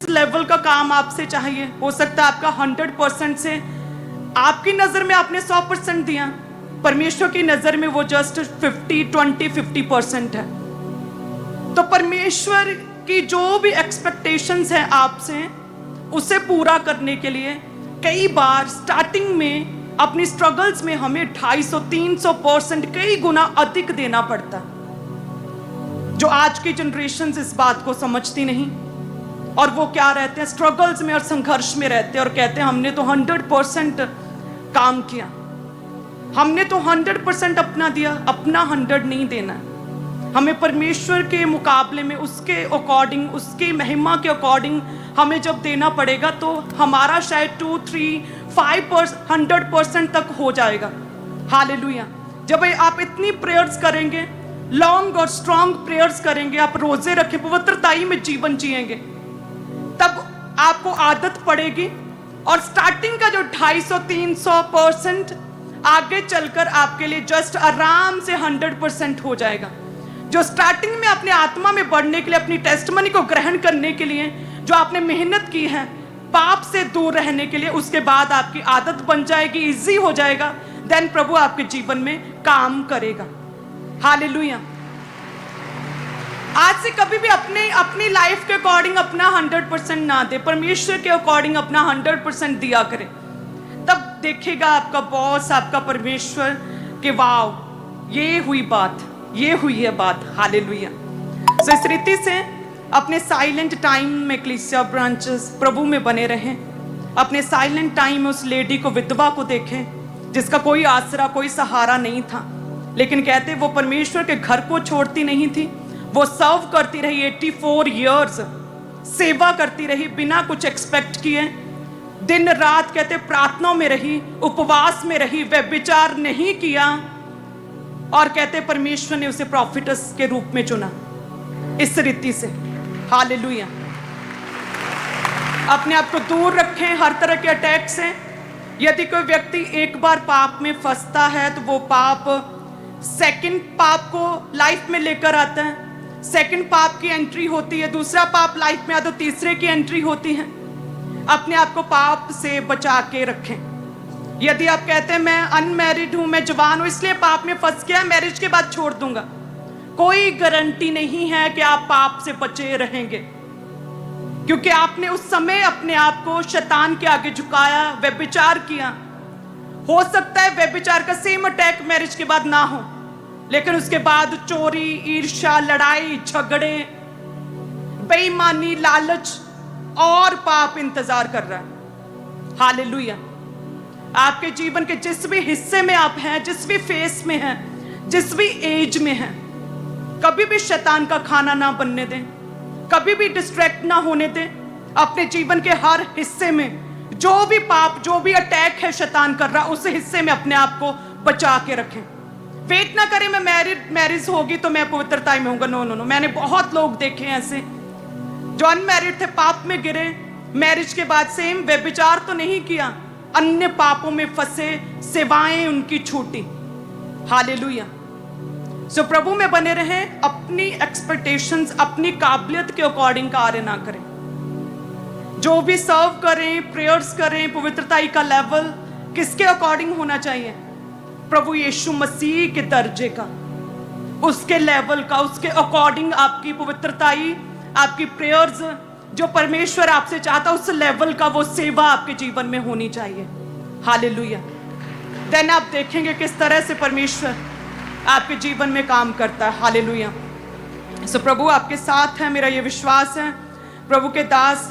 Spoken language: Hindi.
लेवल का काम आपसे चाहिए। हो सकता है आपका 100% से, आपकी नजर में आपने 100% दिया, परमेश्वर की नजर में वो जस्ट 50% है। तो परमेश्वर की जो भी एक्सपेक्टेशंस है आपसे, उसे पूरा करने के लिए कई बार स्टार्टिंग में अपनी स्ट्रगल्स में हमें 250-300% कई गुना अधिक देना पड़ता, जो आज की जनरेशन इस बात को समझती नहीं। और वो क्या रहते हैं, स्ट्रगल्स में और संघर्ष में रहते हैं और कहते हैं हमने तो 100% काम किया, हमने तो 100% अपना दिया, अपना 100 नहीं देना है। हमें परमेश्वर के मुकाबले में उसके अकॉर्डिंग, उसकी महिमा के अकॉर्डिंग हमें जब देना पड़ेगा तो हमारा शायद 2, 3, 5% 100% तक हो जाएगा। हालेलुया। जब आप इतनी प्रेयर्स करेंगे, लॉन्ग और स्ट्रॉन्ग प्रेयर्स करेंगे, आप रोजे रखें, पवित्रताई में जीवन जिएंगे, तब आपको आदत पड़ेगी और स्टार्टिंग का जो 250-300% आगे चलकर आपके लिए जस्ट आराम से 100% हो जाएगा। जो स्टार्टिंग में अपने आत्मा में बढ़ने के लिए, अपनी टेस्टमनी को ग्रहण करने के लिए जो आपने मेहनत की है, पाप से दूर रहने के लिए, उसके बाद आपकी आदत बन जाएगी, इजी हो जाएगा, देन प्रभु आपके जीवन में काम करेगा। हालेलुया। आज से कभी भी अपनी लाइफ के अकॉर्डिंग अपना 100% ना दे, परमेश्वर के अकॉर्डिंग अपना 100% दिया करें। तब देखेगा आपका बॉस, आपका परमेश्वर कि वाव, ये हुई बात, ये हुई है बात। हालेलुया। सो इस रीति से अपने साइलेंट टाइम में क्लीसिया ब्रांचेस प्रभु में बने रहें। अपने साइलेंट टाइम में उस लेडी को, विधवा को देखें जिसका कोई आसरा, कोई सहारा नहीं था, लेकिन कहते वो परमेश्वर के घर को छोड़ती नहीं थी, वो सर्व करती रही। 84 ईयर्स सेवा करती रही बिना कुछ एक्सपेक्ट किए। दिन रात कहते प्रार्थना में रही, उपवास में रही, व्यभिचार नहीं किया, और कहते परमेश्वर ने उसे प्रॉफिटस के रूप में चुना। इस रीति से हालेलुया। अपने आप को दूर रखें हर तरह के अटैक से। यदि कोई व्यक्ति एक बार पाप में फंसता है तो वो पाप सेकंड पाप को लाइफ में लेकर आता है, सेकंड पाप की एंट्री होती है, दूसरा पाप लाइफ में आता है, तीसरे की एंट्री होती है। अपने आप को पाप से बचा के रखें। यदि आप कहते हैं मैं अनमैरिड हूं, मैं जवान हूं, इसलिए पाप में फंस गया, मैरिज के बाद छोड़ दूंगा, कोई गारंटी नहीं है कि आप पाप से बचे रहेंगे, क्योंकि आपने उस समय अपने आप को शैतान के आगे झुकाया, व्यभिचार किया। हो सकता है व्यभिचार का सेम अटैक मैरिज के बाद ना हो, लेकिन उसके बाद चोरी, ईर्ष्या, लड़ाई झगड़े, बेईमानी, लालच और पाप इंतजार कर रहा है। हालेलुया। आपके जीवन के जिस भी हिस्से में आप हैं, जिस भी फेस में हैं, जिस भी एज में हैं, कभी भी शैतान का खाना ना बनने दें, कभी भी डिस्ट्रैक्ट ना होने दें। अपने जीवन के हर हिस्से में जो भी पाप, जो भी अटैक है शैतान कर रहा, उस हिस्से में अपने आप को बचा के रखें। वेट ना करें मैं मैरिज होगी तो मैं पवित्रता में होऊंगा। No no no. मैंने बहुत लोग देखे ऐसे जो अनमैरिड थे, पाप में गिरे, मैरिज के बाद सेम व्यभिचार तो नहीं किया, अन्य पापों में फंसे, सेवाएं उनकी छूटी। हालेलुया। सो प्रभु में बने रहें, अपनी एक्सपेक्टेशंस, अपनी काबिलियत के अकॉर्डिंग कार्य ना करें। जो भी सर्व करें, प्रेयर्स करें, पवित्रताई का लेवल किसके अकॉर्डिंग होना चाहिए? प्रभु यीशु मसीह के दर्जे का, उसके लेवल का, उसके अकॉर्डिंग आपकी पवित्रताई, आपकी प्रेयर्स, जो परमेश्वर आपसे चाहता उस लेवल का वो सेवा आपके जीवन में होनी चाहिए। हालेलुया। देन आप देखेंगे किस तरह से परमेश्वर आपके जीवन में काम करता है। हालेलुया। सो प्रभु आपके साथ है, मेरा ये विश्वास है। प्रभु के दास